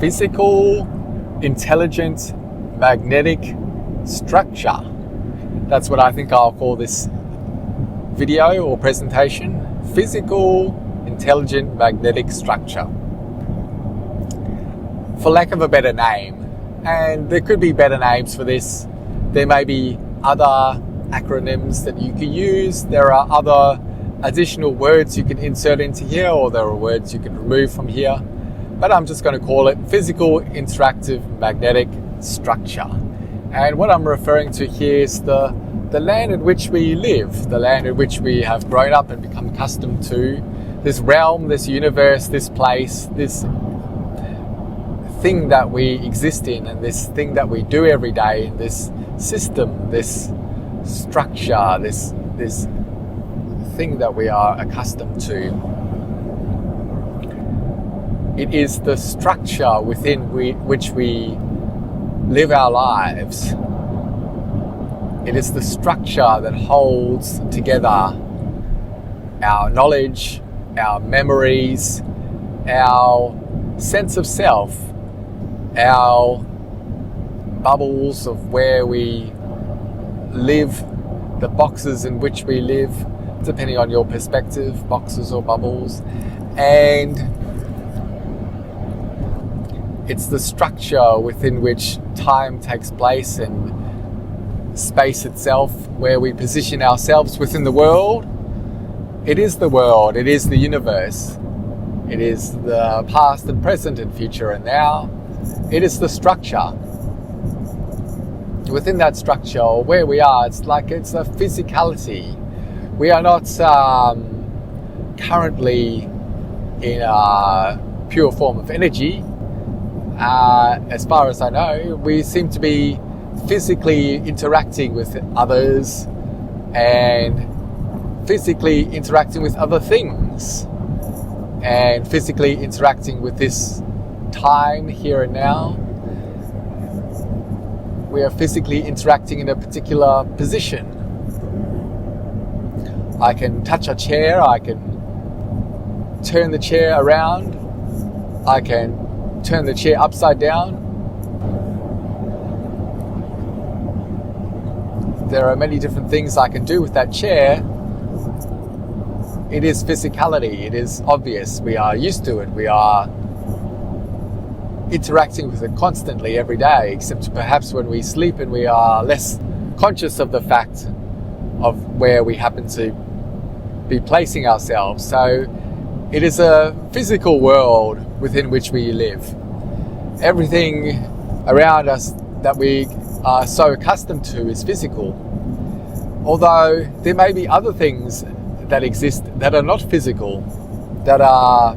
physical, intelligent, magnetic structure. That's what I think I'll call this video or presentation. Physical, intelligent, magnetic structure. For lack of a better name, and there could be better names for this. There may be other acronyms that you can use. There are other additional words you can insert into here, or there are words you can remove from here. But I'm just going to call it physical, interactive, magnetic structure. And what I'm referring to here is the land in which we live, the land in which we have grown up and become accustomed to, this realm, this universe, this place, this thing that we exist in, and this thing that we do every day, this system, this structure, this thing that we are accustomed to. It is the structure within which we live our lives. It is the structure that holds together our knowledge, our memories, our sense of self, our bubbles of where we live, the boxes in which we live, depending on your perspective, boxes or bubbles. And it's the structure within which time takes place and space itself, where we position ourselves within the world. It is the world, it is the universe, it is the past and present and future and now. It is the structure. Within that structure, where we are, it's a physicality. We are not currently in a pure form of energy. As far as I know, we seem to be physically interacting with others and physically interacting with other things and physically interacting with this time here and now. We are physically interacting in a particular position. I can touch a chair, I can turn the chair around, I can turn the chair upside down. There are many different things I can do with that chair. It is physicality, it is obvious, we are used to it, we are interacting with it constantly every day, except perhaps when we sleep and we are less conscious of the fact of where we happen to be placing ourselves. So it is a physical world within which we live. Everything around us that we are so accustomed to is physical. Although there may be other things that exist that are not physical, that are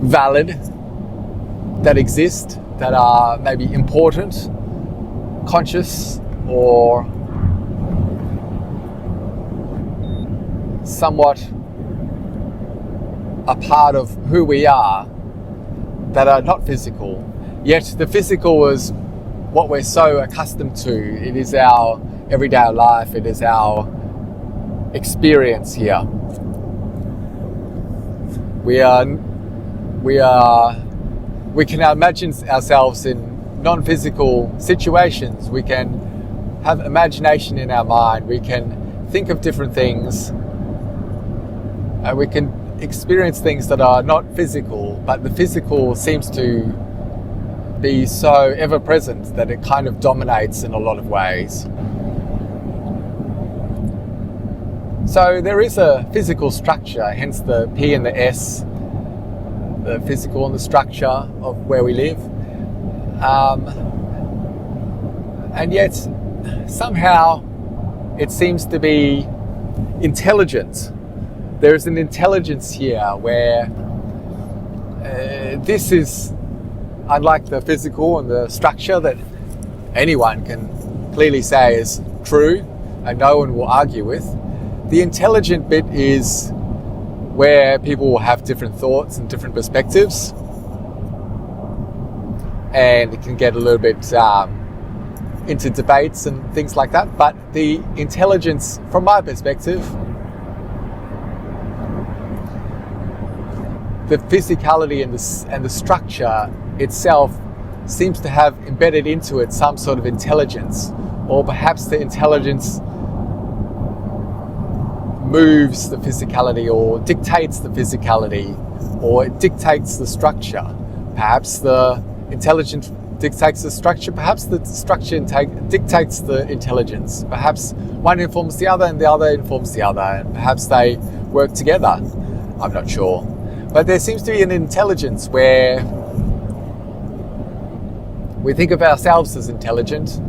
valid, that exist, that are maybe important, conscious, or somewhat a part of who we are, that are not physical. Yet the physical is what we're so accustomed to. It is our everyday life, it is our experience here. We can imagine ourselves in non-physical situations. We can have imagination in our mind. We can think of different things. And we can experience things that are not physical, but the physical seems to be so ever-present that it kind of dominates in a lot of ways. So there is a physical structure, hence the P and the S, the physical and the structure of where we live. And yet, somehow, it seems to be intelligent. There is an intelligence here where this is unlike the physical and the structure that anyone can clearly say is true and no one will argue with. The intelligent bit is where people will have different thoughts and different perspectives, and it can get a little bit into debates and things like that. But the intelligence, from my perspective, the physicality and the structure itself seems to have embedded into it some sort of intelligence, or perhaps the intelligence moves the physicality or dictates the physicality, or it dictates the structure. Perhaps the intelligence dictates the structure, perhaps the structure dictates the intelligence. Perhaps one informs the other and the other informs the other, and perhaps they work together. I'm not sure. But there seems to be an intelligence where we think of ourselves as intelligent.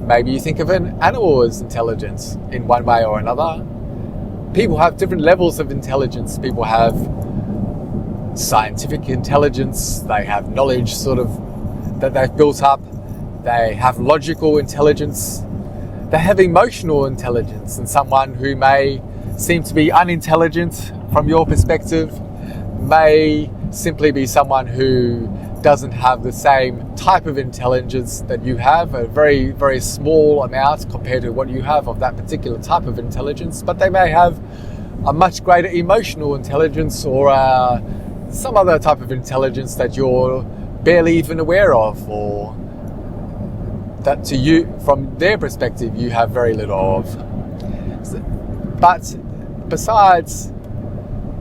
Maybe you think of an animal as intelligent in one way or another. People have different levels of intelligence. People have scientific intelligence. They have knowledge that they've built up. They have logical intelligence. They have emotional intelligence, and someone who may seem to be unintelligent from your perspective may simply be someone who doesn't have the same type of intelligence that you have, a very, very small amount compared to what you have of that particular type of intelligence, but they may have a much greater emotional intelligence, or some other type of intelligence that you're barely even aware of, or that to you, from their perspective, you have very little of. But besides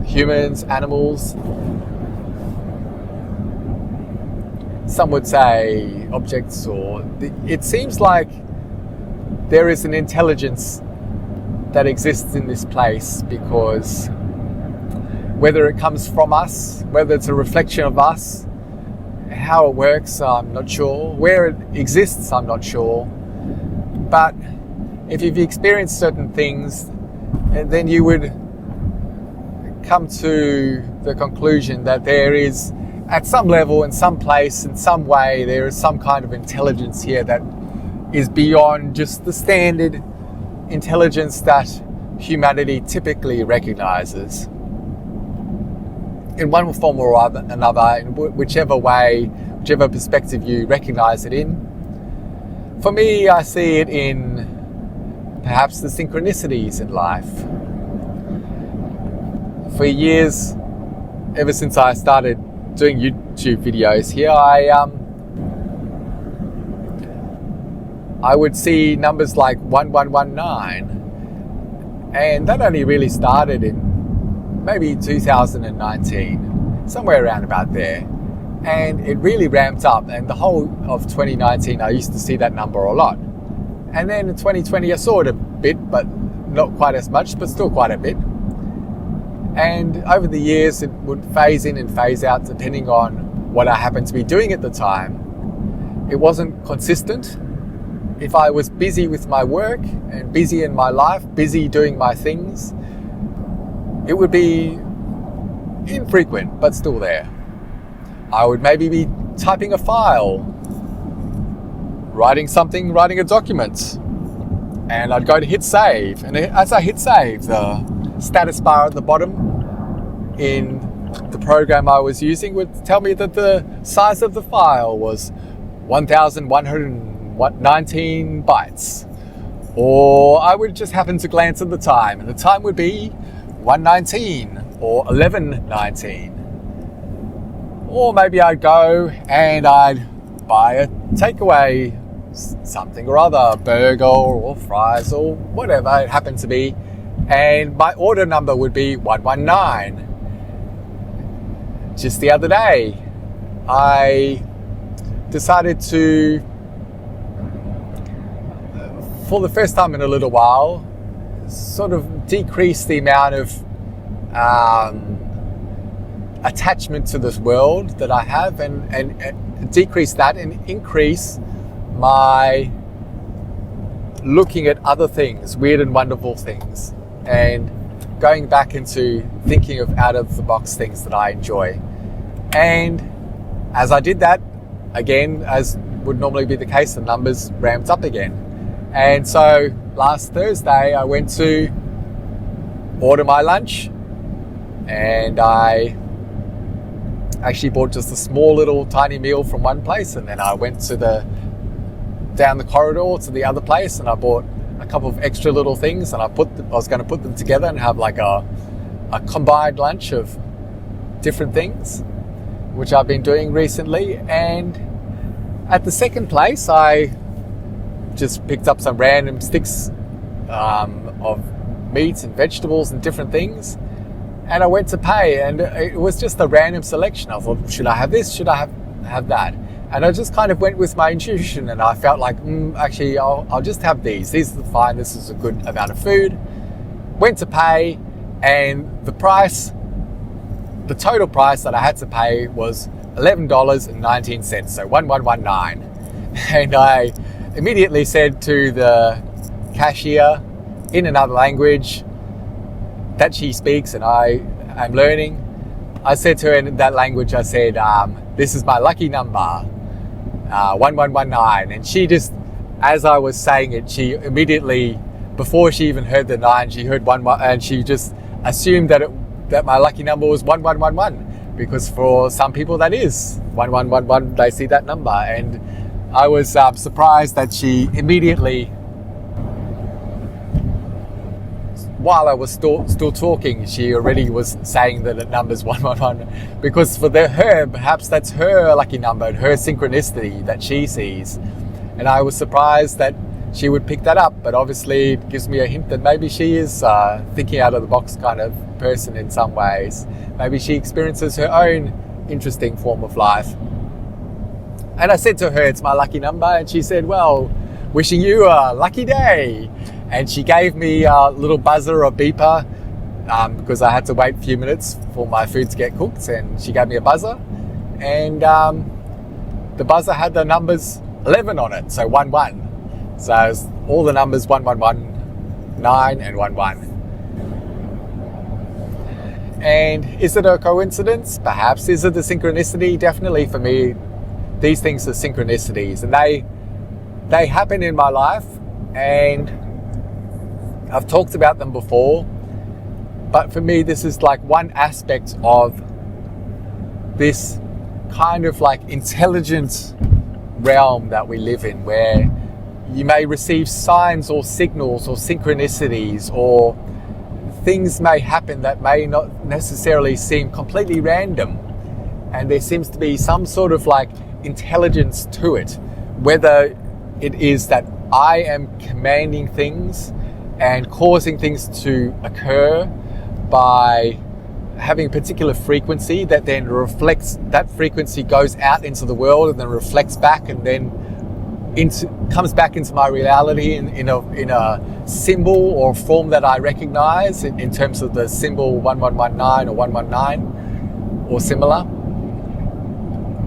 humans, animals, some would say objects, it seems like there is an intelligence that exists in this place, because whether it comes from us, whether it's a reflection of us, how it works, I'm not sure. Where it exists, I'm not sure. But if you've experienced certain things, then you would come to the conclusion that there is, at some level, in some place, in some way, there is some kind of intelligence here that is beyond just the standard intelligence that humanity typically recognizes. In one form or another, in whichever way, whichever perspective you recognize it in. For me, I see it in perhaps the synchronicities in life. For years, ever since I started doing YouTube videos here, I would see numbers like 1119, and that only really started in maybe 2019, somewhere around about there, and it really ramped up, and the whole of 2019 I used to see that number a lot, and then in 2020 I saw it a bit, but not quite as much, but still quite a bit. And over the years, it would phase in and phase out depending on what I happened to be doing at the time. It wasn't consistent. If I was busy with my work and busy in my life, busy doing my things, it would be infrequent, but still there. I would maybe be typing a file, writing a document, and I'd go to hit save. And as I hit save, the status bar at the bottom in the program I was using would tell me that the size of the file was 1,119 bytes. Or I would just happen to glance at the time, and the time would be 1:19 or 11:19. Or maybe I'd go and I'd buy a takeaway, something or other, burger or fries or whatever it happened to be, and my order number would be 119. Just the other day, I decided to, for the first time in a little while, sort of decrease the amount of attachment to this world that I have, and decrease that and increase my looking at other things, weird and wonderful things, and going back into thinking of out-of-the-box things that I enjoy. And as I did that, again, as would normally be the case, the numbers ramped up again. And so last Thursday, I went to order my lunch, and I actually bought just a small little tiny meal from one place, and then I went down the corridor to the other place, and I bought a couple of extra little things, and I was going to put them together and have like a combined lunch of different things, which I've been doing recently. And at the second place, I just picked up some random sticks of meats and vegetables and different things. And I went to pay, and it was just a random selection. I thought, should I have this? Should I have that? And I just kind of went with my intuition, and I felt like, actually, I'll just have these. These are fine. This is a good amount of food. Went to pay, and the total price that I had to pay was $11.19, so 1119. And I immediately said to the cashier in another language that she speaks and I am learning, I said to her in that language, I said, this is my lucky number, 1119. And she just, as I was saying it, she immediately, before she even heard the 9, she heard 1, and she just assumed that my lucky number was 1111, because for some people that is 1111, they see that number. And I was surprised that she immediately, while I was still talking, she already was saying that the number's 111, because for her, perhaps that's her lucky number and her synchronicity that she sees. And I was surprised that she would pick that up, but obviously it gives me a hint that maybe she is thinking out of the box kind of person in some ways. Maybe she experiences her own interesting form of life. And I said to her, it's my lucky number, and she said, well, wishing you a lucky day. And she gave me a little buzzer or beeper because I had to wait a few minutes for my food to get cooked, and she gave me a buzzer, and the buzzer had the numbers 11 on it, so 11. So it was all the numbers 111, 9 and 11. And is it a coincidence? Perhaps. Is it a synchronicity? Definitely for me, these things are synchronicities, and they happen in my life, and I've talked about them before, but for me this is like one aspect of this kind of like intelligent realm that we live in, where you may receive signs or signals or synchronicities, or things may happen that may not necessarily seem completely random, and there seems to be some sort of like intelligence to it, whether it is that I am commanding things and causing things to occur by having a particular frequency that then reflects, that frequency goes out into the world and then reflects back and then comes back into my reality in a symbol or form that I recognize in terms of the symbol 1119 or 119 or similar,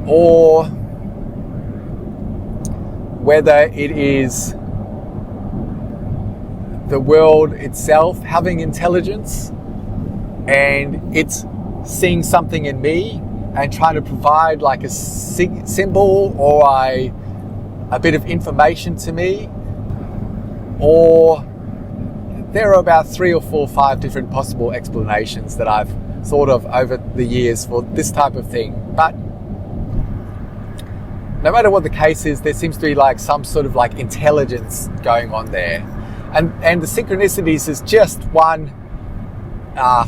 or whether it is the world itself having intelligence and it's seeing something in me and trying to provide like a symbol or a bit of information to me. Or there are about 3 or 4 or 5 different possible explanations that I've thought of over the years for this type of thing. But no matter what the case is, there seems to be like some sort of like intelligence going on there. And the synchronicities is just one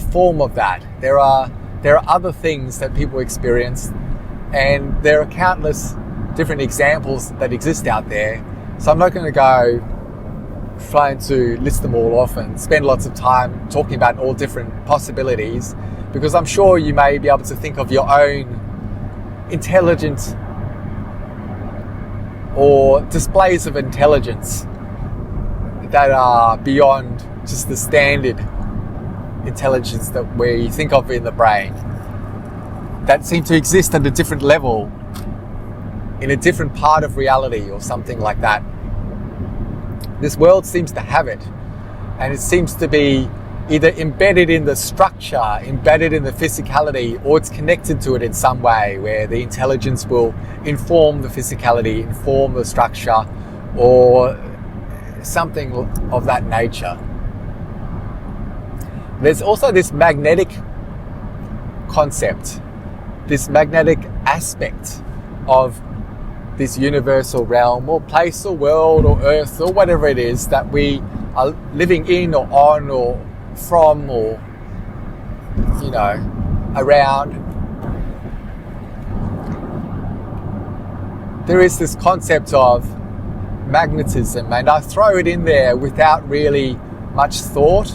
form of that. There are other things that people experience, and there are countless different examples that exist out there. So I'm not going to go trying to list them all off and spend lots of time talking about all different possibilities, because I'm sure you may be able to think of your own intelligent or displays of intelligence that are beyond just the standard intelligence that we think of in the brain, that seem to exist at a different level in a different part of reality or something like that. This world seems to have it, and it seems to be either embedded in the structure, embedded in the physicality, or it's connected to it in some way where the intelligence will inform the physicality, inform the structure, or something of that nature. There's also this magnetic concept, this magnetic aspect of this universal realm or place or world or earth or whatever it is that we are living in or on or from or, around. there is this concept of magnetism, and I throw it in there without really much thought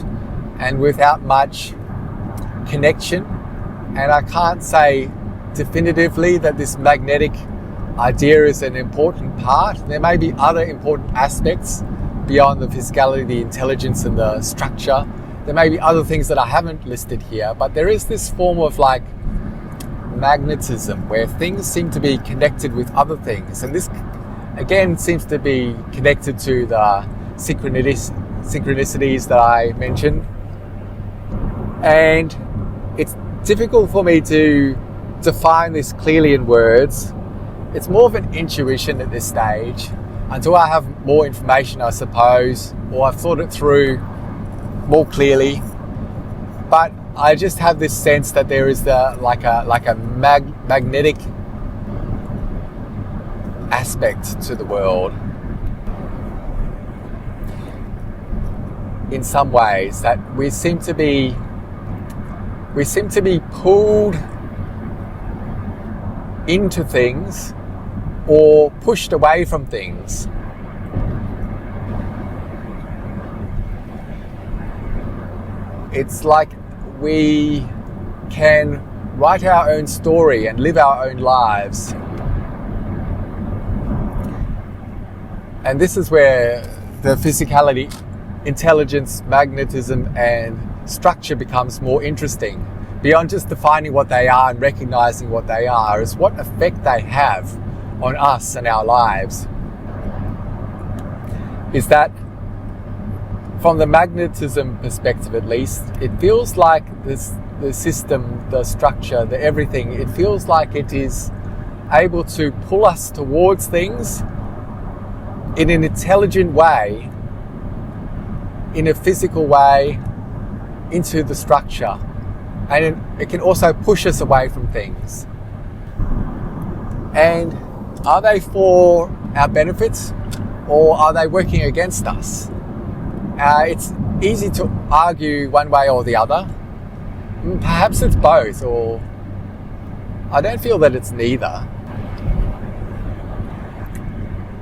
and without much connection. And I can't say definitively that this magnetic idea is an important part. There may be other important aspects beyond the physicality, the intelligence and the structure. There may be other things that I haven't listed here, but there is this form of like magnetism where things seem to be connected with other things. And this again seems to be connected to the synchronicities that I mentioned. And it's difficult for me to define this clearly in words. It's more of an intuition at this stage until I have more information, I suppose, or I've thought it through more clearly. But I just have this sense that there is like a magnetic aspect to the world in some ways, that we seem to be pulled into things or pushed away from things. It's like we can write our own story and live our own lives. And this is where the physicality, intelligence, magnetism, and structure becomes more interesting. Beyond just defining what they are and recognizing what they are, is what effect they have on us and our lives. Is that from the magnetism perspective at least, it feels like the system, the structure, the everything, it feels like it is able to pull us towards things in an intelligent way, in a physical way, into the structure. And it can also push us away from things. And are they for our benefits, or are they working against us? It's easy to argue one way or the other. Perhaps it's both, or I don't feel that it's neither.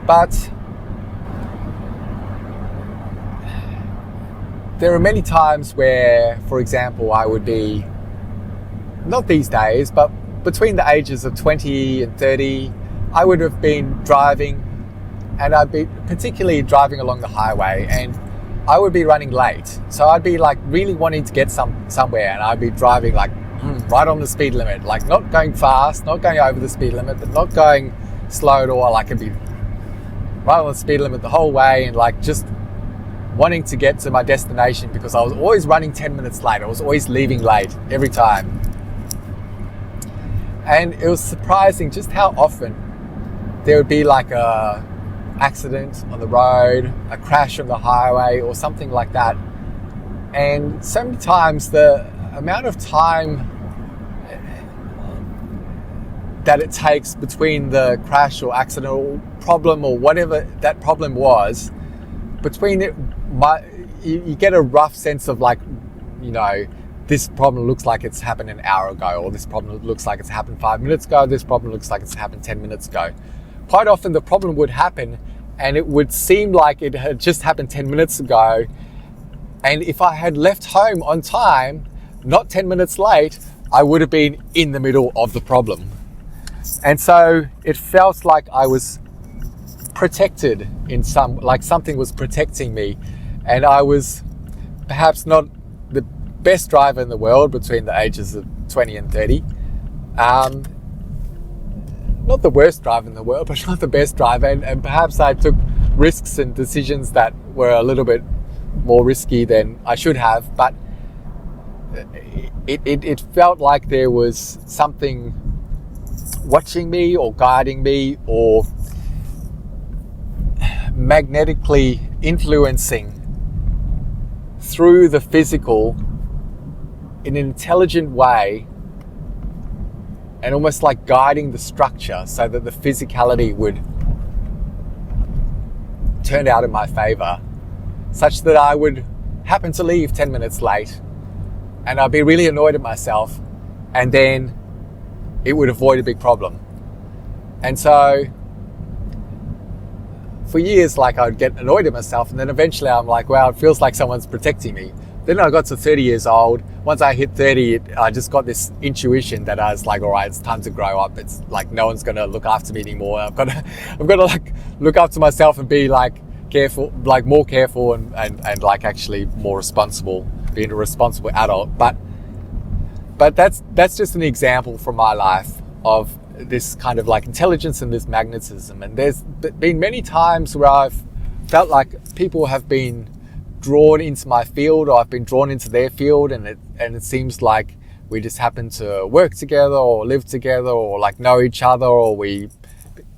But there are many times where, for example, I would be, not these days, but between the ages of 20 and 30, I would have been driving, and I'd be particularly driving along the highway, and I would be running late. So I'd be like really wanting to get somewhere, and I'd be driving like right on the speed limit, like not going fast, not going over the speed limit, but not going slow at all. Like I'd be right on the speed limit the whole way, and like just wanting to get to my destination, because I was always running 10 minutes late. I was always leaving late every time. And it was surprising just how often there would be like a accident on the road, a crash on the highway, or something like that. And so many times the amount of time that it takes between the crash or accident or problem or whatever that problem was, between it, you get a rough sense of like, you know, this problem looks like it's happened an hour ago, or this problem looks like it's happened 5 minutes ago, this problem looks like it's happened 10 minutes ago. Quite often the problem would happen and it would seem like it had just happened 10 minutes ago. And if I had left home on time, not 10 minutes late, I would have been in the middle of the problem. And so it felt like I was protected in like something was protecting me. And I was perhaps not the best driver in the world between the ages of 20 and 30. Not the worst driver in the world, but not the best driver. And perhaps I took risks and decisions that were a little bit more risky than I should have. But it felt like there was something watching me or guiding me or magnetically influencing through the physical in an intelligent way, and almost like guiding the structure so that the physicality would turn out in my favor, such that I would happen to leave 10 minutes late and I'd be really annoyed at myself, and then it would avoid a big problem. And so for years, like I'd get annoyed at myself, and then eventually I'm like, wow, it feels like someone's protecting me. Then I got to 30 years old. Once I hit 30, I just got this intuition that I was like, all right, it's time to grow up. It's like no one's gonna look after me anymore. I've got to like look after myself and be like careful, like more careful and like actually more responsible, being a responsible adult. But that's just an example from my life of this kind of like intelligence and this magnetism. And there's been many times where I've felt like people have been drawn into my field, or I've been drawn into their field, and it seems like we just happen to work together or live together or like know each other, or we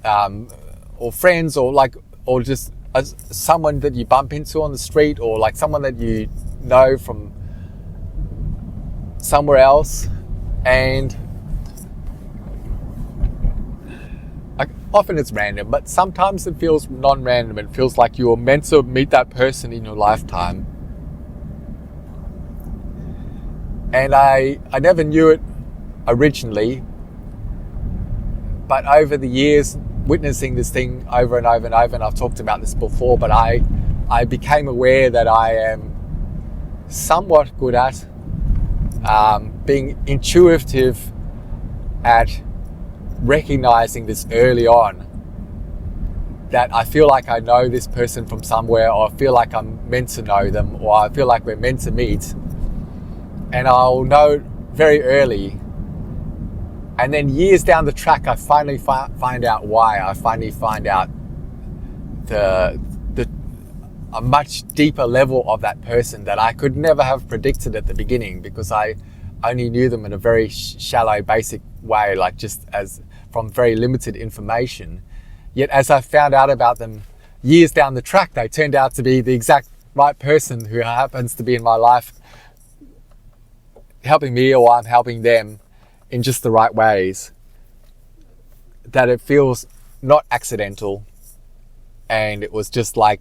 or friends, or just as someone that you bump into on the street, or like someone that you know from somewhere else. And like often it's random, but sometimes it feels non-random. It feels like you're meant to meet that person in your lifetime. And I never knew it originally, but over the years, witnessing this thing over and over and over, and I've talked about this before, but I became aware that I am somewhat good at being intuitive at recognizing this early on, that I feel like I know this person from somewhere, or I feel like I'm meant to know them, or I feel like we're meant to meet, and I'll know very early. And then years down the track, I finally find out why. I finally find out a much deeper level of that person that I could never have predicted at the beginning, because I only knew them in a very shallow, basic way, like just as from very limited information. Yet as I found out about them years down the track, they turned out to be the exact right person who happens to be in my life, helping me, or I'm helping them in just the right ways, that it feels not accidental, and it was just like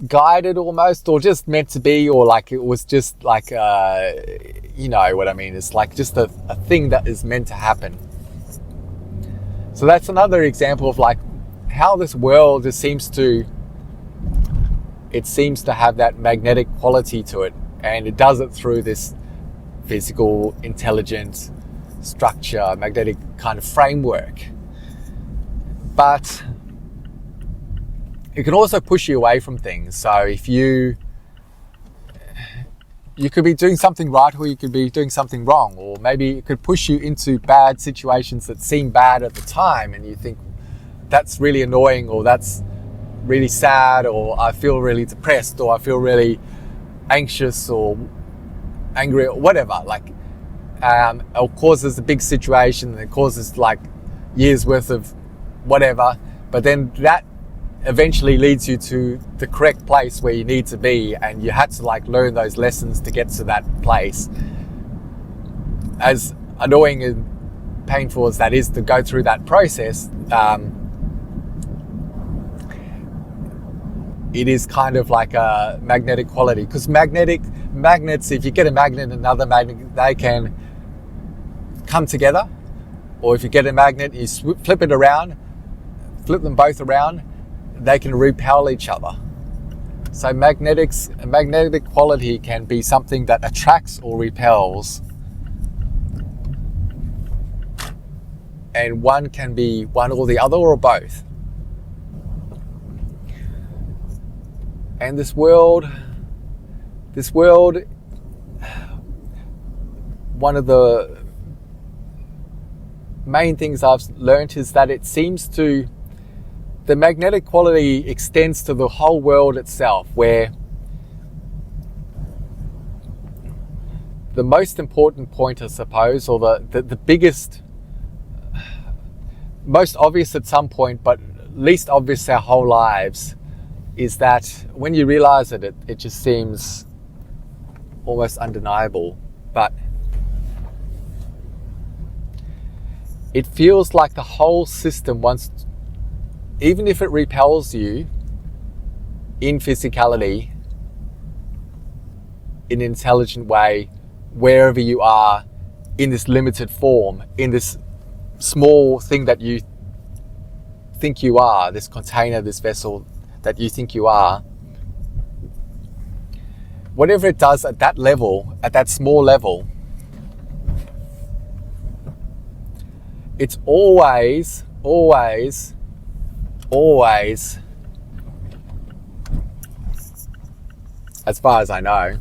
guided almost, or just meant to be, or like it was just like you know what I mean, it's like just a thing that is meant to happen. So that's another example of like how this world just seems to have that magnetic quality to it, and it does it through this physical, intelligent structure, magnetic kind of framework. But it can also push you away from things. So if you could be doing something right, or you could be doing something wrong, or maybe it could push you into bad situations that seem bad at the time, and you think that's really annoying, or that's really sad, or I feel really depressed, or I feel really anxious or angry, or whatever. Like it causes a big situation, and it causes like years worth of whatever, but then that eventually leads you to the correct place where you need to be, and you had to like learn those lessons to get to that place. As annoying and painful as that is to go through that process, it is kind of like a magnetic quality, because magnets, if you get a magnet and another magnet, they can come together. Or if you get a magnet, you flip them both around, they can repel each other. So magnetic quality can be something that attracts or repels, and one can be one or the other, or both. And this world, one of the main things I've learned is that it seems to, the magnetic quality extends to the whole world itself, where the most important point, I suppose, or the biggest, most obvious at some point, but least obvious our whole lives, is that when you realize it, it just seems almost undeniable. But it feels like the whole system wants, even if it repels you in physicality, in an intelligent way, wherever you are, in this limited form, in this small thing that you think you are, this container, this vessel, that you think you are, whatever it does at that level, at that small level, it's always, as far as I know,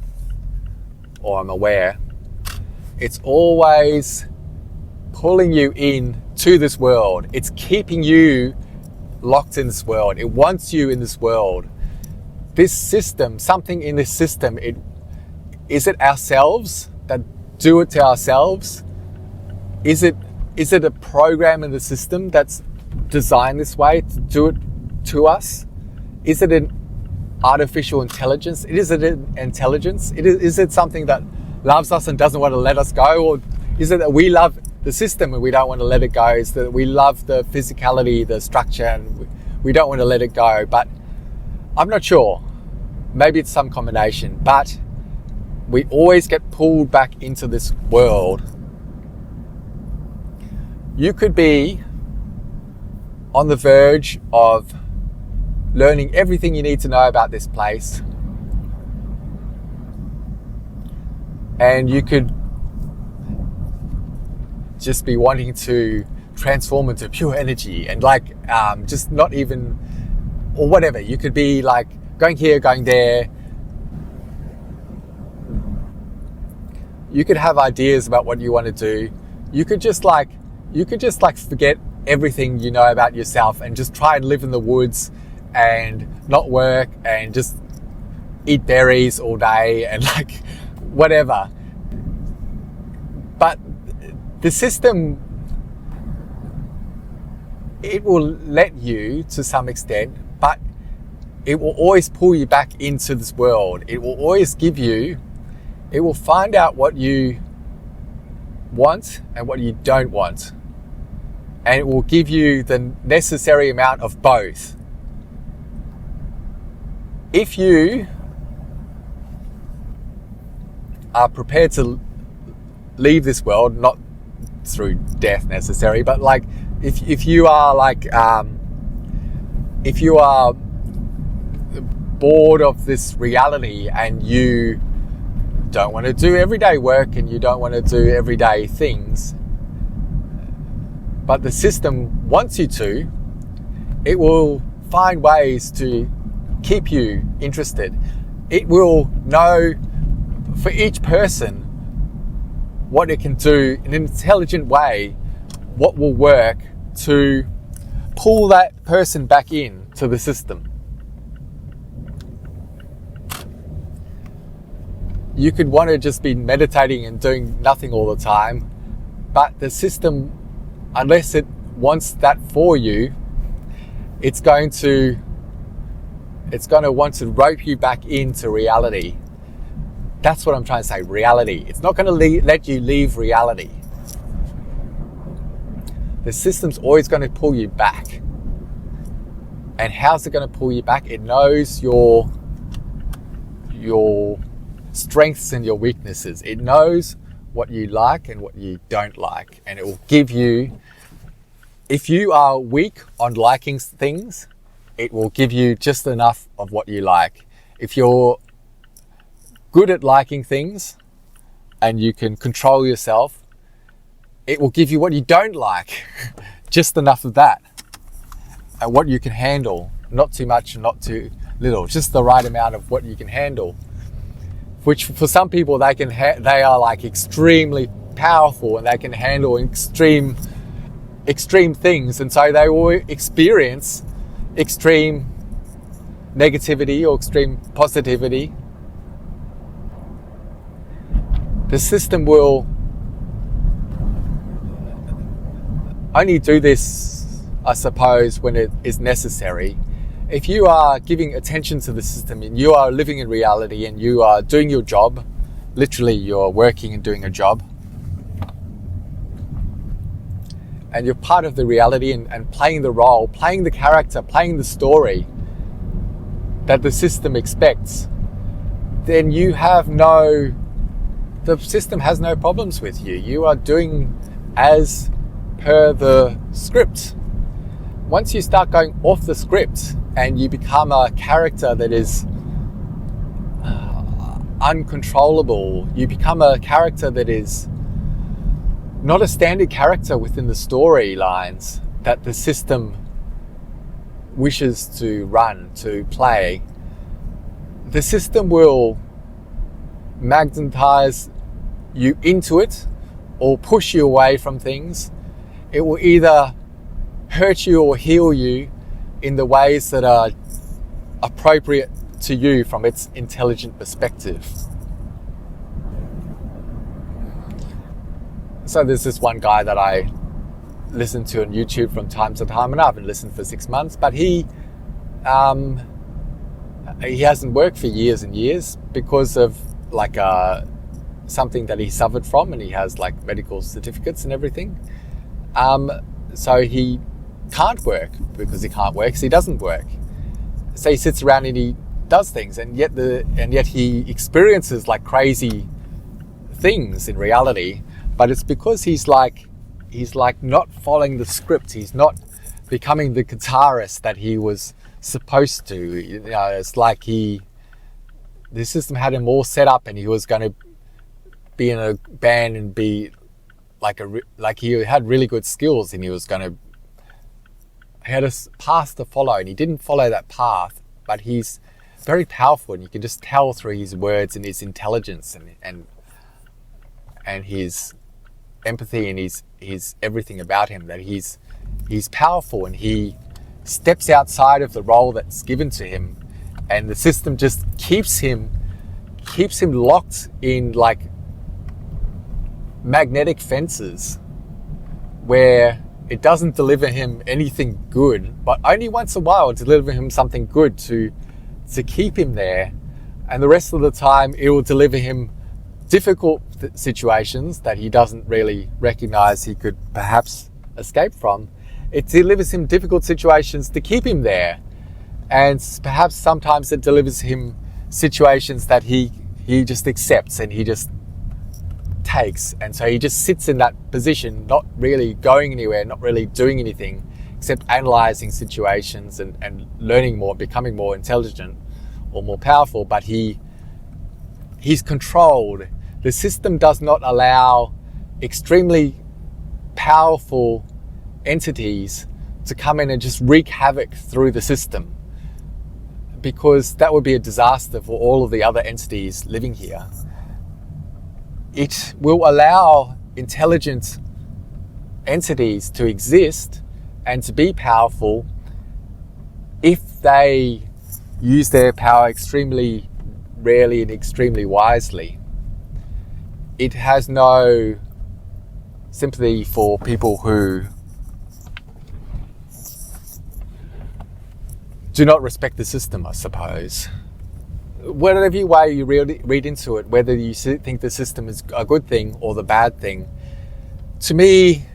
or I'm aware, it's always pulling you in to this world. It's keeping you locked in this world. It wants you in this world. This system, something in this system, is it ourselves that do it to ourselves? Is it a program in the system that's designed this way to do it to us? Is it an artificial intelligence? Is it an intelligence? Is it something that loves us and doesn't want to let us go? Or is it that we love the system and we don't want to let it go? Is that we love the physicality, the structure, and we don't want to let it go? But I'm not sure. Maybe it's some combination, but we always get pulled back into this world. You could be on the verge of learning everything you need to know about this place, and you could just be wanting to transform into pure energy and just not even, or whatever. You could be like going here, going there. You could have ideas about what you want to do. You could just forget everything you know about yourself and just try and live in the woods and not work and just eat berries all day and whatever. But the system, it will let you to some extent, but it will always pull you back into this world. It will always it will find out what you want and what you don't want. And it will give you the necessary amount of both. If you are prepared to leave this world, not through death necessary, but if you are if you are bored of this reality and you don't want to do everyday work and you don't want to do everyday things, but the system wants you to, it will find ways to keep you interested. It will know for each person what it can do in an intelligent way, what will work to pull that person back in to the system. You could want to just be meditating and doing nothing all the time, but the system, unless it wants that for you, it's going to want to rope you back into reality. That's what I'm trying to say, reality. It's not going to let you leave reality. The system's always going to pull you back. And how's it going to pull you back? It knows your strengths and your weaknesses. It knows what you like and what you don't like. And it will give you, if you are weak on liking things, it will give you just enough of what you like. If you're good at liking things and you can control yourself, it will give you what you don't like, just enough of that, and what you can handle, not too much and not too little, just the right amount of what you can handle. Which for some people they are extremely powerful and they can handle extreme things, and so they will experience extreme negativity or extreme positivity. The system will only do this, I suppose, when it is necessary. If you are giving attention to the system and you are living in reality and you are doing your job, literally you're working and doing a job, and you're part of the reality and playing the role, playing the character, playing the story that the system expects, then the system has no problems with you. You are doing as per the script. once you start going off the script and you become a character that is uncontrollable, you become a character that is not a standard character within the storylines that the system wishes to run, to play, the system will magnetize you into it or push you away from things. It will either hurt you or heal you in the ways that are appropriate to you from its intelligent perspective. So there's this one guy that I listen to on YouTube from time to time, and I haven't listened for 6 months, but he hasn't worked for years and years because of like something that he suffered from, and he has like medical certificates and everything. So he can't work because he can't work, so he doesn't work. So he sits around and he does things, and yet he experiences like crazy things in reality. But it's because he's like not following the script. He's not becoming the guitarist that he was supposed to. You know, it's like the system had him all set up, and he was going to be in a band and be like he had really good skills, and he had a path to follow, and he didn't follow that path. But he's very powerful, and you can just tell through his words and his intelligence and his empathy and his everything about him, that he's powerful, and he steps outside of the role that's given to him, and the system just keeps him locked in like magnetic fences where it doesn't deliver him anything good, but only once in a while deliver him something good to keep him there, and the rest of the time it will deliver him difficult situations that he doesn't really recognize he could perhaps escape from. It delivers him difficult situations to keep him there, and perhaps sometimes it delivers him situations that he just accepts and he just takes, and so he just sits in that position, not really going anywhere, not really doing anything except analyzing situations and learning more, becoming more intelligent or more powerful. But he's controlled. The system does not allow extremely powerful entities to come in and just wreak havoc through the system, because that would be a disaster for all of the other entities living here. It will allow intelligent entities to exist and to be powerful if they use their power extremely rarely and extremely wisely. It has no sympathy for people who do not respect the system, I suppose. Whatever way you read into it, whether you think the system is a good thing or the bad thing, to me,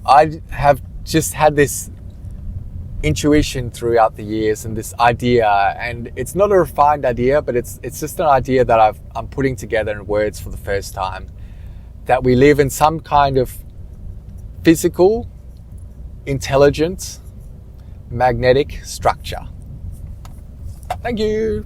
I have just had this intuition throughout the years and this idea, and it's not a refined idea, but it's just an idea that I'm putting together in words for the first time, that we live in some kind of physical, intelligent, magnetic structure. Thank you.